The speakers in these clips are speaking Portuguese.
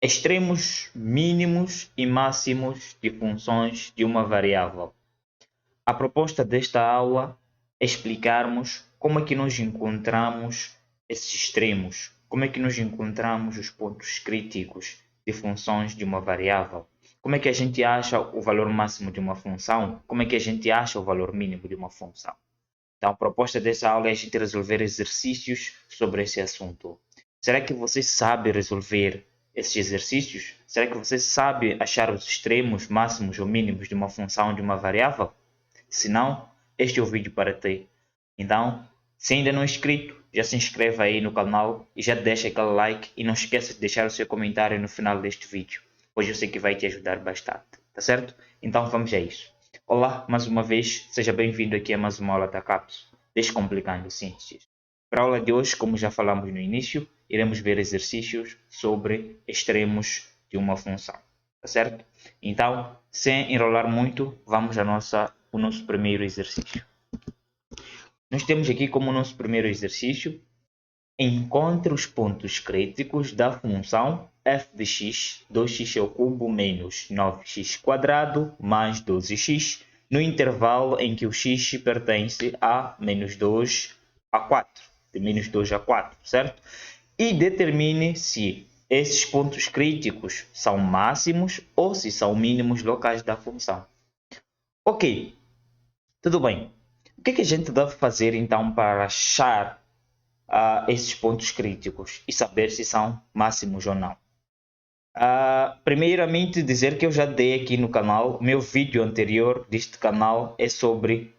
Extremos mínimos e máximos de funções de uma variável. A proposta desta aula é explicarmos como é que nós encontramos esses extremos, como é que nós encontramos os pontos críticos de funções de uma variável, como é que a gente acha o valor máximo de uma função, como é que a gente acha o valor mínimo de uma função. Então, a proposta dessa aula é a gente resolver exercícios sobre esse assunto. Será que você sabe resolver esses exercícios? Será que você sabe achar os extremos, máximos ou mínimos de uma função de uma variável? Se não, este é o vídeo para ti. Então, se ainda não é inscrito, já se inscreve aí no canal e já deixa aquele like e não esqueça de deixar o seu comentário no final deste vídeo, pois eu sei que vai te ajudar bastante, tá certo? Então vamos a isso. Olá, mais uma vez, seja bem-vindo aqui a mais uma aula da CAPS, Descomplicando Ciências. Para a aula de hoje, como já falamos no início, iremos ver exercícios sobre extremos de uma função, tá certo? Então, sem enrolar muito, vamos ao nosso primeiro exercício. Nós temos aqui como nosso primeiro exercício: encontre os pontos críticos da função f de x, 2x ao cubo menos 9x quadrado mais 12x, no intervalo em que o x pertence a menos 2 a 4, de menos 2 a 4, certo? E determine se esses pontos críticos são máximos ou se são mínimos locais da função. Ok, tudo bem. O que a gente deve fazer então para achar esses pontos críticos e saber se são máximos ou não? Primeiramente dizer que eu já dei aqui no canal, meu vídeo anterior deste canal é sobre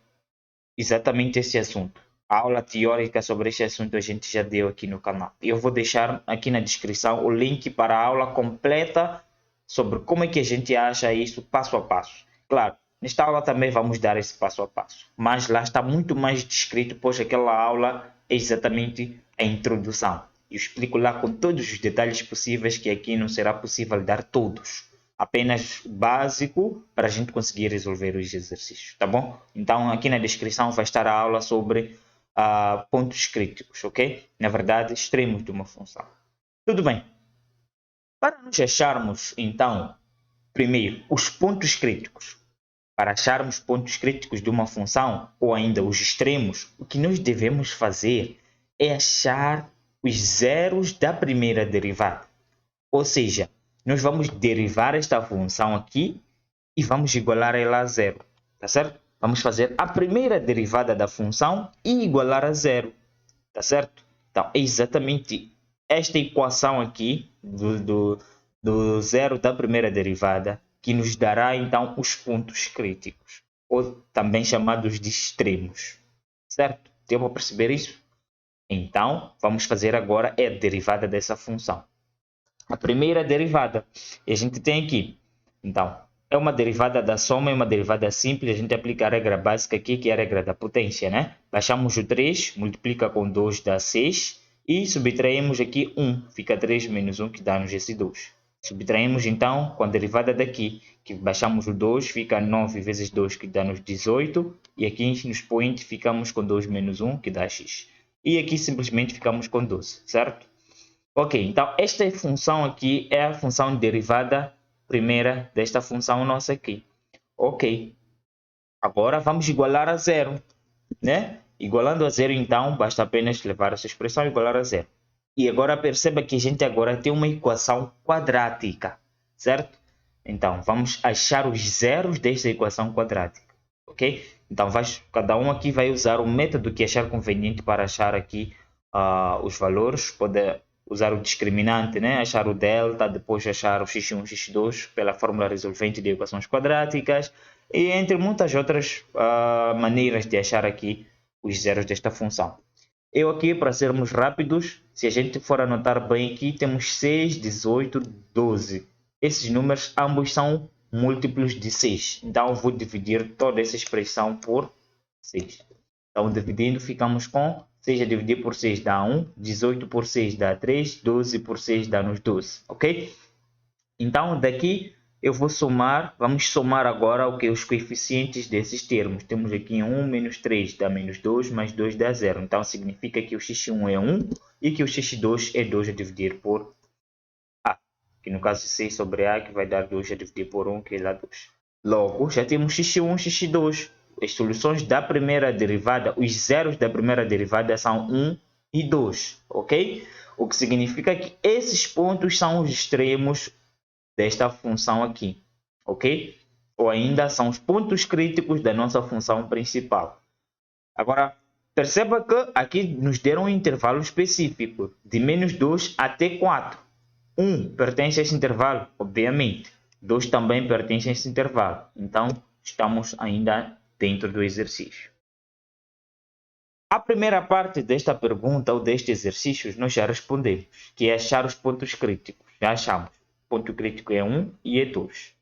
exatamente esse assunto. A aula teórica sobre este assunto a gente já deu aqui no canal. Eu vou deixar aqui na descrição o link para a aula completa sobre como é que a gente acha isso passo a passo. Claro, nesta aula também vamos dar esse passo a passo, mas lá está muito mais descrito, pois aquela aula é exatamente a introdução. Eu explico lá com todos os detalhes possíveis, que aqui não será possível dar todos. Apenas básico para a gente conseguir resolver os exercícios, tá bom? Então aqui na descrição vai estar a aula sobre pontos críticos, ok? Na verdade, extremos de uma função. Tudo bem. Para nos acharmos, então, primeiro, os pontos críticos. Para acharmos pontos críticos de uma função, ou ainda os extremos, o que nós devemos fazer é achar os zeros da primeira derivada. Ou seja, nós vamos derivar esta função aqui e vamos igualar ela a zero, tá certo? Vamos fazer a primeira derivada da função e igualar a zero, tá certo? Então, é exatamente esta equação aqui do zero da primeira derivada que nos dará, então, os pontos críticos, ou também chamados de extremos, certo? Deu para perceber isso? Então, vamos fazer agora a derivada dessa função. A primeira derivada, e a gente tem aqui, então, é uma derivada da soma, é uma derivada simples, a gente aplica a regra básica aqui, que é a regra da potência, né? Baixamos o 3, multiplica com 2, dá 6, e subtraímos aqui 1, fica 3 menos 1, que dá-nos esse 2. Subtraímos, então, com a derivada daqui, que baixamos o 2, fica 9 vezes 2, que dá-nos 18, e aqui nos point ficamos com 2 menos 1, que dá x. E aqui simplesmente ficamos com 12, certo? Ok, então esta função aqui é a função derivada primeira desta função nossa aqui. Ok, agora vamos igualar a zero, né? Igualando a zero, então, basta apenas levar essa expressão e igualar a zero. E agora perceba que a gente agora tem uma equação quadrática, certo? Então, vamos achar os zeros desta equação quadrática, ok? Então, cada um aqui vai usar o método que achar conveniente para achar aqui os valores. Pode usar o discriminante, né? Achar o delta, depois achar o x1, x2 pela fórmula resolvente de equações quadráticas, e entre muitas outras maneiras de achar aqui os zeros desta função. Eu aqui, para sermos rápidos, se a gente for anotar bem aqui, temos 6, 18, 12. Esses números ambos são múltiplos de 6. Então, eu vou dividir toda essa expressão por 6. Então, dividindo, ficamos com 6 a dividir por 6 dá 1, 18 por 6 dá 3, 12 por 6 dá-nos 12, ok? Então, daqui eu vou somar, vamos somar agora os coeficientes desses termos. Temos aqui 1 menos 3 dá menos 2, mais 2 dá 0. Então, significa que o x1 é 1 e que o x2 é 2 a dividir por a. que no caso 6 sobre A, que vai dar 2 a dividir por 1, que dá 2. Logo, já temos x1, x2. As soluções da primeira derivada, os zeros da primeira derivada são 1 e 2, ok? O que significa que esses pontos são os extremos desta função aqui, ok? Ou ainda são os pontos críticos da nossa função principal. Agora, perceba que aqui nos deram um intervalo específico, de menos 2 até 4. 1 pertence a esse intervalo, obviamente. 2 também pertence a esse intervalo. Então, estamos ainda dentro do exercício. A primeira parte desta pergunta ou deste exercício nós já respondemos, que é achar os pontos críticos. Já achamos. O ponto crítico é 1 e é 2.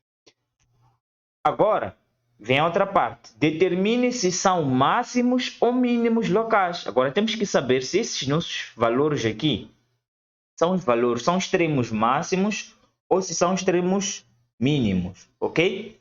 Agora, vem a outra parte. Determine se são máximos ou mínimos locais. Agora, temos que saber se esses nossos valores aqui são os valores, são extremos máximos ou se são extremos mínimos, ok?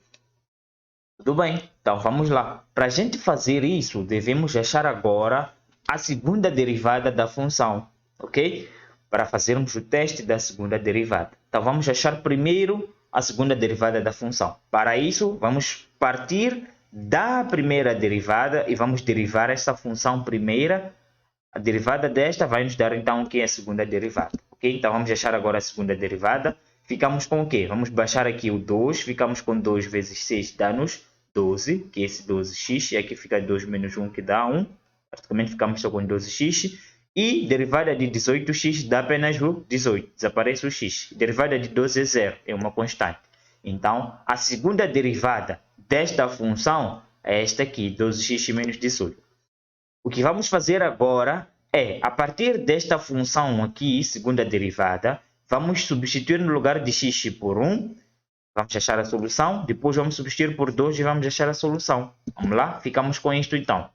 Tudo bem, então vamos lá. Para a gente fazer isso, devemos achar agora a segunda derivada da função, ok? Para fazermos o teste da segunda derivada. Então vamos achar primeiro a segunda derivada da função. Para isso, vamos partir da primeira derivada e vamos derivar essa função primeira. A derivada desta vai nos dar então o que é a segunda derivada, ok? Então vamos achar agora a segunda derivada. Ficamos com o quê? Vamos baixar aqui o 2, ficamos com 2 vezes 6 dá-nos 12, que é esse 12x, e aqui fica 2 menos 1, que dá 1. Praticamente ficamos só com 12x. E derivada de 18x dá apenas o 18, desaparece o x. Derivada de 12 é 0, é uma constante. Então, a segunda derivada desta função é esta aqui, 12x menos 18. O que vamos fazer agora é, a partir desta função aqui, segunda derivada, vamos substituir no lugar de x por 1. Vamos achar a solução. Depois vamos substituir por 2 e vamos achar a solução. Vamos lá? Ficamos com isto então.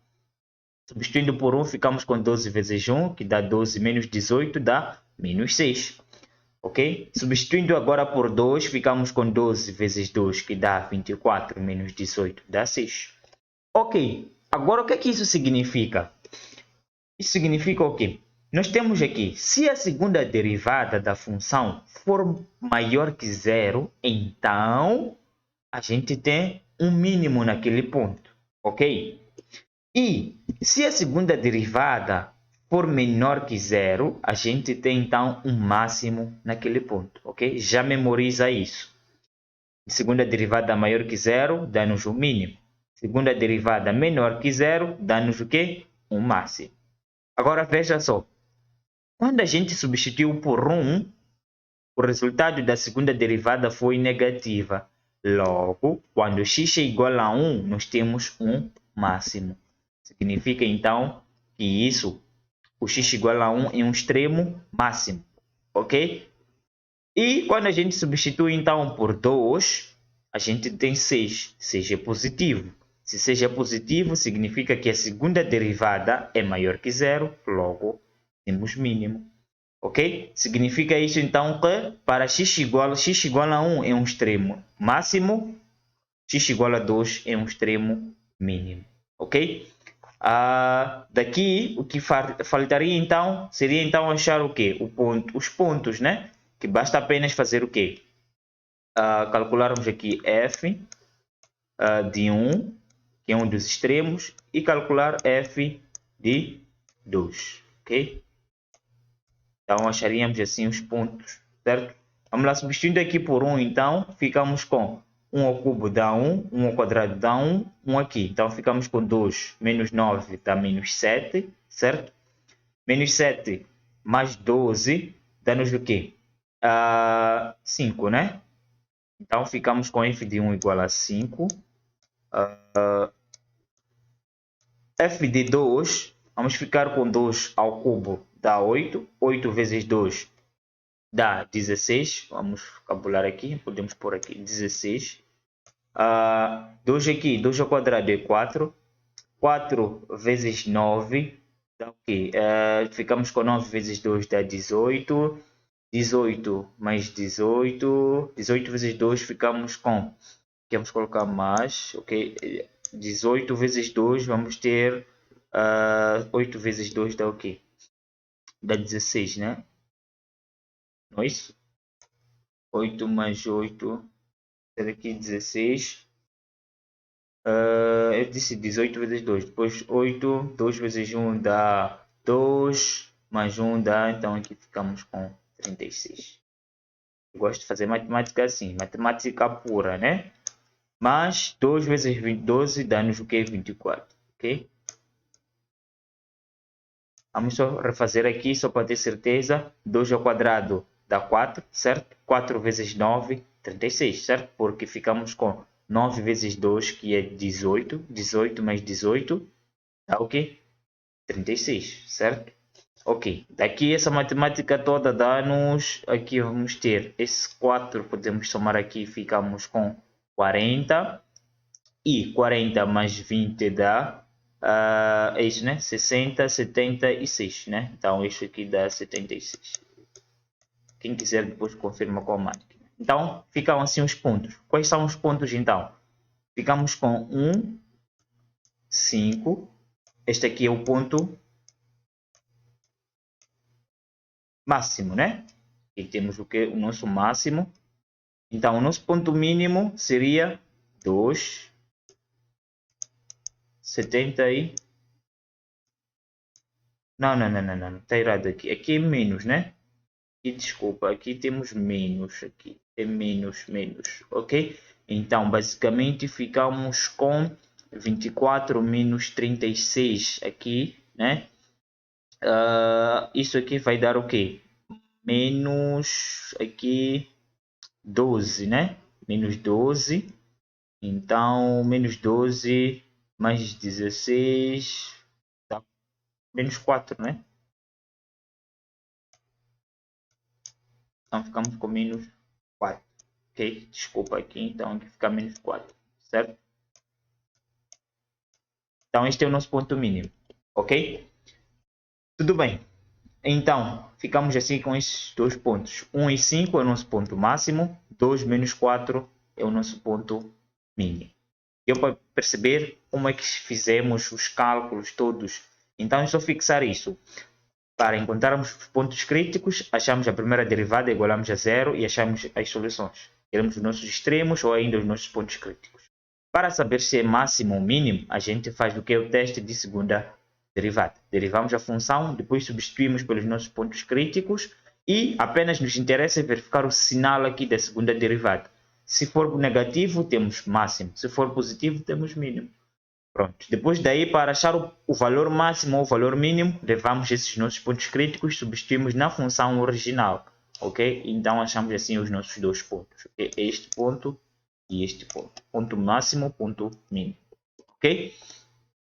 Substituindo por 1, ficamos com 12 vezes 1, que dá 12 menos 18, dá menos 6. Ok? Substituindo agora por 2, ficamos com 12 vezes 2, que dá 24 menos 18, dá 6. Ok. Agora, o que é que isso significa? Isso significa o quê? Nós temos aqui, se a segunda derivada da função for maior que zero, então a gente tem um mínimo naquele ponto, ok? E se a segunda derivada for menor que zero, a gente tem então um máximo naquele ponto, ok? Já memoriza isso. Segunda derivada maior que zero, dá-nos o mínimo. Segunda derivada menor que zero, dá-nos o quê? Um máximo. Agora veja só. Quando a gente substituiu por 1, o resultado da segunda derivada foi negativa. Logo, quando x é igual a 1, nós temos um máximo. Significa então que isso, o x igual a 1 é um extremo máximo. Ok? E quando a gente substitui então por 2, a gente tem 6. 6 é positivo. Se 6 é positivo, significa que a segunda derivada é maior que zero, logo temos mínimo. Ok? Significa isso então que para x igual a 1 é um extremo máximo, x igual a 2 é um extremo mínimo. Ok? Daqui o que faltaria então seria então achar o quê? Os pontos, né? Que basta apenas fazer o quê? Calcularmos aqui f de 1, que é um dos extremos, e calcular f de 2, ok? Então acharíamos assim os pontos, certo? Vamos lá, substituindo aqui por 1, então, ficamos com 1 ao cubo dá 1, 1 ao quadrado dá 1, 1 aqui. Então ficamos com 2 menos 9 dá menos 7, certo? Menos 7 mais 12 dá-nos o quê? 5, né? Então ficamos com f de 1 igual a 5. F de 2, vamos ficar com 2 ao cubo dá 8. 8 vezes 2 dá 16. Vamos calcular aqui, podemos pôr aqui 16. 2 aqui, 2 ao quadrado é 4. 4 vezes 9 dá o quê? Ficamos com 9 vezes 2 dá 18. 18 mais 18. 18 vezes 2 ficamos com... Vamos colocar mais, ok? 18 vezes 2 vamos ter 8 vezes 2 dá o quê? Dá 16, né? Não é isso? 8 mais 8, será aqui 16. Eu disse 18 vezes 2. Depois 8, 2 vezes 1 dá 2, mais 1 dá, então aqui ficamos com 36. Eu gosto de fazer matemática assim, matemática pura, né? Mas 2 vezes 12 dá-nos o que? 24, ok? Vamos só refazer aqui, só para ter certeza. 2 ao quadrado dá 4, certo? 4 vezes 9, 36, certo? Porque ficamos com 9 vezes 2, que é 18. 18 mais 18 dá o quê? 36, certo? Ok, daqui essa matemática toda dá-nos, aqui vamos ter esse 4, podemos somar aqui, ficamos com 40, e 40 mais 20 dá, é isso, né? 60, 76, né? Então isso aqui dá 76. Quem quiser depois confirma com a máquina. Então ficam assim os pontos. Quais são os pontos então? Ficamos com 1, 5, este aqui é o ponto máximo, né? E temos o que? O nosso máximo. Então, o nosso ponto mínimo seria 2, 70 e... Não. Está errado aqui. Aqui é menos, né? Aqui, desculpa. Aqui temos menos. Aqui é menos. Ok? Então, basicamente, ficamos com 24 menos 36 aqui, né? Isso aqui vai dar o quê? Menos aqui 12, né? Menos 12. Então, menos 12 mais 16 dá menos 4, né? Então, ficamos com menos 4. Ok? Desculpa aqui. Então, aqui fica menos 4. Certo? Então, este é o nosso ponto mínimo. Ok? Tudo bem. Então, ficamos assim com esses dois pontos. 1 e 5 é o nosso ponto máximo. 2 menos 4 é o nosso ponto mínimo. Deu para perceber como é que fizemos os cálculos todos. Então, é só fixar isso. Para encontrarmos os pontos críticos, achamos a primeira derivada, igualamos a zero e achamos as soluções. Queremos os nossos extremos ou ainda os nossos pontos críticos. Para saber se é máximo ou mínimo, a gente faz o que é o teste de segunda derivada. Derivamos a função, depois substituímos pelos nossos pontos críticos e apenas nos interessa verificar o sinal aqui da segunda derivada. Se for negativo, temos máximo. Se for positivo, temos mínimo. Pronto. Depois daí, para achar o valor máximo ou o valor mínimo, levamos esses nossos pontos críticos, substituímos na função original. Ok? Então, achamos assim os nossos dois pontos. Okay? Este ponto e este ponto. Ponto máximo, ponto mínimo. Ok?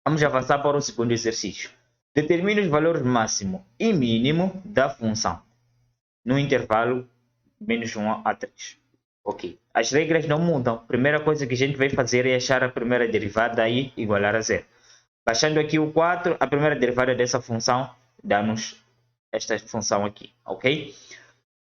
Vamos avançar para o segundo exercício. Determine os valores máximo e mínimo da função no intervalo menos 1 a 3. Ok. As regras não mudam. A primeira coisa que a gente vai fazer é achar a primeira derivada e igualar a zero. Baixando aqui o 4, a primeira derivada dessa função dá-nos esta função aqui, ok?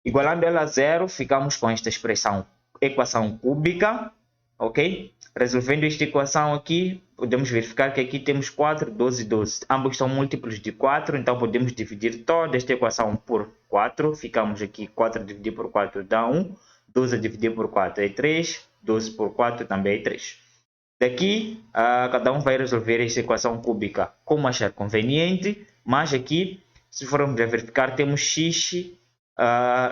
Igualando ela a zero, ficamos com esta expressão, equação cúbica, ok? Resolvendo esta equação aqui, podemos verificar que aqui temos 4, 12 e 12. Ambos são múltiplos de 4, então podemos dividir toda esta equação por 4. Ficamos aqui 4 dividido por 4 dá 1, 12 dividido por 4 é 3, 12 por 4 também é 3. Daqui, cada um vai resolver essa equação cúbica como achar conveniente, mas aqui, se formos a verificar, temos x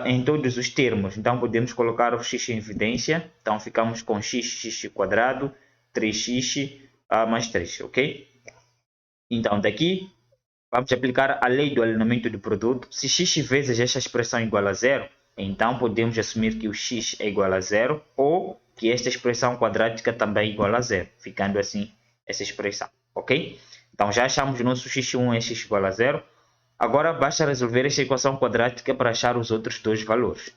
em todos os termos. Então, podemos colocar o x em evidência. Então, ficamos com x quadrado, 3x mais 3, ok? Então, daqui, vamos aplicar a lei do alinhamento do produto. Se x vezes esta expressão é igual a zero, então podemos assumir que o x é igual a zero ou que esta expressão quadrática também é igual a zero, ficando assim essa expressão, ok? Então já achamos o nosso x1 é x igual a zero. Agora basta resolver esta equação quadrática para achar os outros dois valores.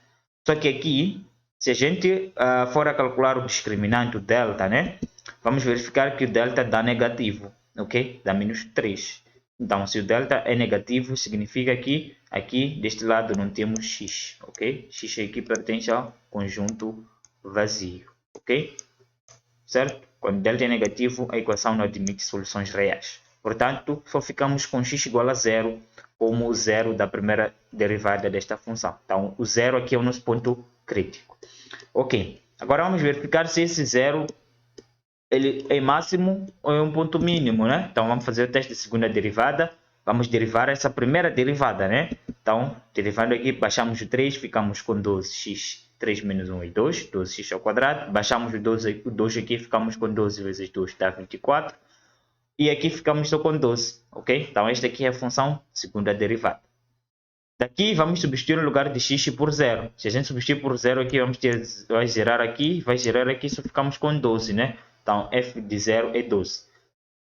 Só que aqui, se a gente for a calcular o discriminante, o delta, né? Vamos verificar que o delta dá negativo, ok? Dá menos 3. Então, se o delta é negativo, significa que aqui deste lado não temos x, ok? X aqui pertence ao conjunto vazio, ok? Certo? Quando delta é negativo, a equação não admite soluções reais. Portanto, só ficamos com x igual a zero como o zero da primeira derivada desta função. Então, o zero aqui é o nosso ponto crítico. Ok, agora vamos verificar se esse zero ele é máximo ou é um ponto mínimo, né? Então vamos fazer o teste de segunda derivada. Vamos derivar essa primeira derivada, né? Então, derivando aqui, baixamos o 3, ficamos com 12x. 3 menos 1 é 2, 12x ao quadrado. Baixamos o 2 aqui, ficamos com 12 vezes 2 dá 24. E aqui ficamos só com 12, ok? Então esta aqui é a função segunda derivada. Daqui vamos substituir o lugar de x por 0. Se a gente substituir por 0 aqui, vai gerar aqui, só ficamos com 12, né? Então f de 0 é 12.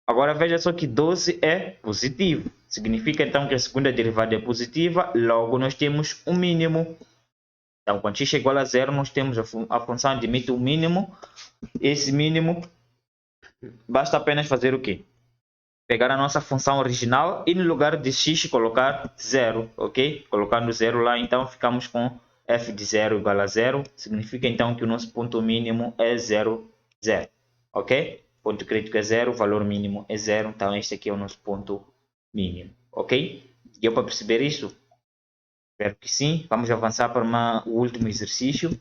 Agora veja só que 12 é positivo. Significa então que a segunda derivada é positiva, logo nós temos um mínimo. Então quando x é igual a 0, nós temos a função admite um mínimo. Esse mínimo, basta apenas fazer o quê? Pegar a nossa função original e no lugar de x colocar 0, ok? Colocando 0 lá, então ficamos com f de 0 igual a 0. Significa então que o nosso ponto mínimo é 0, 0, ok? Ponto crítico é 0, valor mínimo é 0, então este aqui é o nosso ponto mínimo, ok? Deu para perceber isso? Espero que sim. Vamos avançar para o último exercício.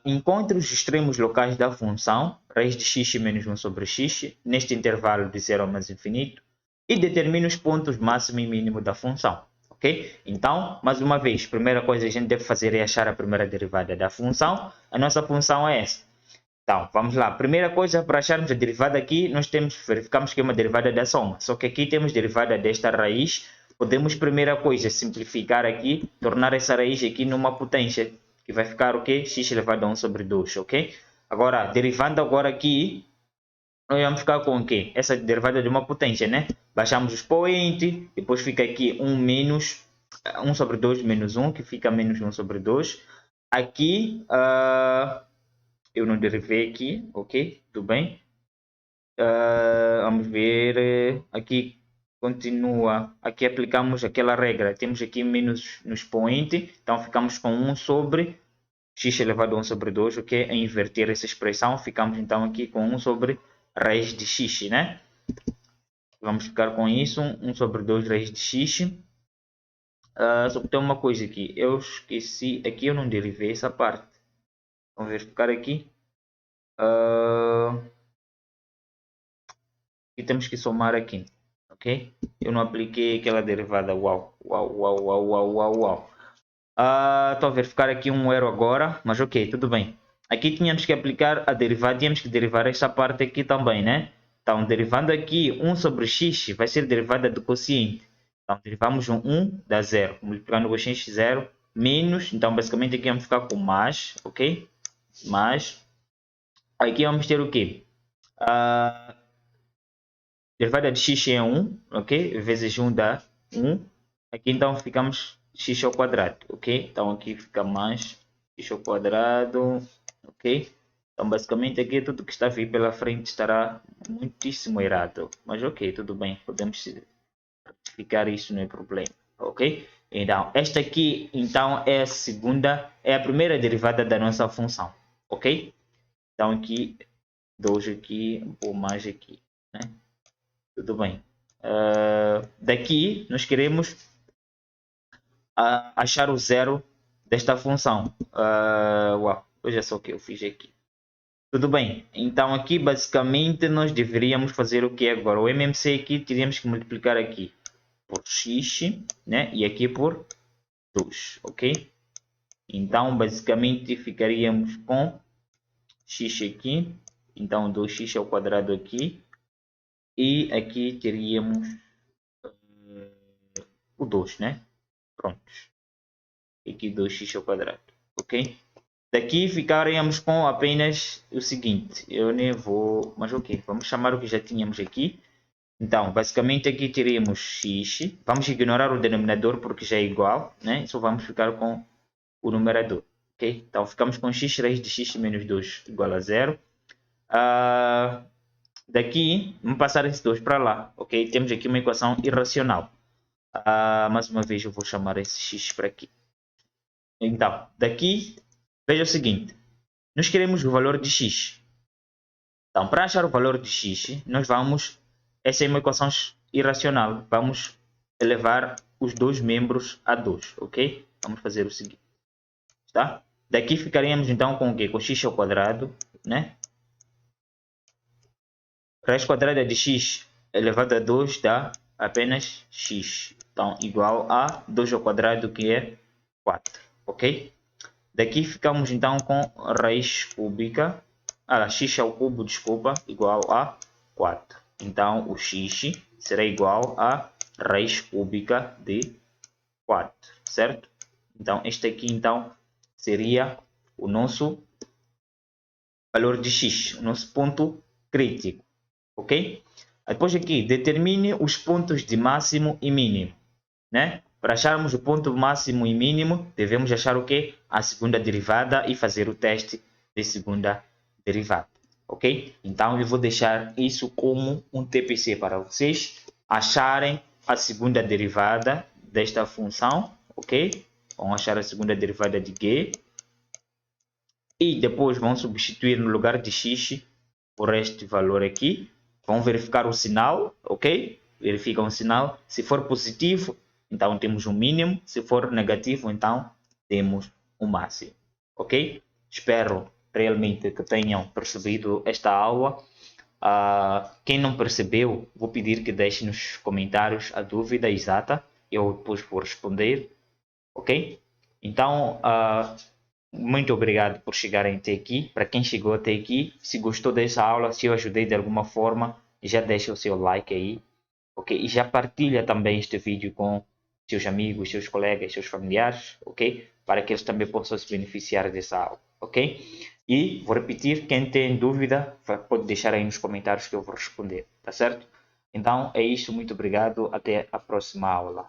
Encontre os extremos locais da função raiz de x menos 1 sobre x neste intervalo de 0 a mais infinito e determine os pontos máximo e mínimo da função. Ok? Então, mais uma vez, a primeira coisa que a gente deve fazer é achar a primeira derivada da função. A nossa função é essa. Então, vamos lá. Primeira coisa, para acharmos a derivada aqui, nós verificamos que é uma derivada da soma. Só que aqui temos derivada desta raiz. Podemos, primeira coisa, simplificar aqui, tornar essa raiz aqui numa potência. Que vai ficar o quê? X elevado a 1 sobre 2, ok? Agora, derivando agora aqui, nós vamos ficar com o quê? Essa derivada de uma potência, né? Baixamos o expoente, depois fica aqui 1 menos 1 sobre 2 menos 1, que fica menos 1 sobre 2. Aqui, eu não derivei aqui, ok? Tudo bem. Vamos ver, aqui continua, aqui aplicamos aquela regra, temos aqui menos no expoente, então ficamos com 1 sobre x elevado a 1 sobre 2, ok? A inverter essa expressão, ficamos então aqui com 1 sobre raiz de x, né? Vamos ficar com isso, 1 sobre 2 raiz de x. Só que tem uma coisa aqui, eu esqueci, aqui eu não derivei essa parte. Vamos verificar aqui. E temos que somar aqui, ok? Eu não apliquei aquela derivada, uau. Estou a verificar aqui um erro agora, mas ok, tudo bem. Aqui tínhamos que aplicar a derivada, tínhamos que derivar esta parte aqui também, né? Então, derivando aqui 1 sobre x, vai ser derivada do quociente. Então, derivamos um 1 dá 0, multiplicando o x 0, menos, então basicamente aqui vamos ficar com mais, ok? Mais. Aqui vamos ter o quê? Derivada de x é 1, ok? Vezes 1 dá 1. Aqui então ficamos x ao quadrado, ok? Então aqui fica mais x ao quadrado, ok? Então basicamente aqui tudo que está a vir pela frente estará muitíssimo errado. Mas ok, tudo bem, podemos retificar isso, não é problema, ok? Então esta aqui então é a primeira derivada da nossa função, ok? Então aqui, 2 aqui, um pouco mais aqui, né? Tudo bem. Daqui nós queremos achar o zero desta função. Veja só o que eu fiz aqui. Tudo bem. Então aqui basicamente nós deveríamos fazer o que agora? O MMC aqui teríamos que multiplicar aqui por x, né? E aqui por 2, ok? Então basicamente ficaríamos com x aqui. Então 2x ao quadrado aqui. E aqui teríamos o 2, né? Prontos. Aqui 2x ao quadrado, ok? Daqui ficaríamos com apenas o seguinte, eu nem vou, mas ok, vamos chamar o que já tínhamos aqui. Então, basicamente aqui teríamos x, vamos ignorar o denominador porque já é igual, né? Só vamos ficar com o numerador, ok? Então, ficamos com x raiz de x menos 2 igual a 0. Daqui, vamos passar esse 2 para lá, ok? Temos aqui uma equação irracional. Mais uma vez eu vou chamar esse x para aqui. Então, daqui, veja o seguinte. Nós queremos o valor de x. Então, para achar o valor de x, nós vamos... Essa é uma equação irracional. Vamos elevar os dois membros a 2, ok? Vamos fazer o seguinte. tá? Daqui ficaríamos então com o quê? Com x ao quadrado, né? Raiz quadrada de x elevado a 2 dá apenas x. Então, igual a 2 ao quadrado, que é 4, ok? Daqui ficamos então com raiz cúbica, x ao cubo, desculpa, igual a 4. Então, o x será igual a raiz cúbica de 4, certo? Então, este aqui então seria o nosso valor de x, o nosso ponto crítico, ok? Depois aqui, determine os pontos de máximo e mínimo, né? Para acharmos o ponto máximo e mínimo, devemos achar o quê? A segunda derivada e fazer o teste de segunda derivada, ok? Então, eu vou deixar isso como um TPC para vocês acharem a segunda derivada desta função, ok? Vão achar a segunda derivada de g e depois vão substituir no lugar de x por este valor aqui. Vão verificar o sinal, ok? Verificam o sinal. Se for positivo, então temos um mínimo. Se for negativo, então temos um máximo, ok? Espero realmente que tenham percebido esta aula. Quem não percebeu, vou pedir que deixe nos comentários a dúvida exata. Eu depois vou responder, ok? Então, muito obrigado por chegarem até aqui. Para quem chegou até aqui, se gostou dessa aula, se eu ajudei de alguma forma, já deixa o seu like aí, ok? E já partilha também este vídeo com seus amigos, seus colegas, seus familiares, ok? Para que eles também possam se beneficiar dessa aula, ok? E vou repetir, quem tem dúvida, pode deixar aí nos comentários que eu vou responder, tá certo? Então é isso, muito obrigado, até a próxima aula.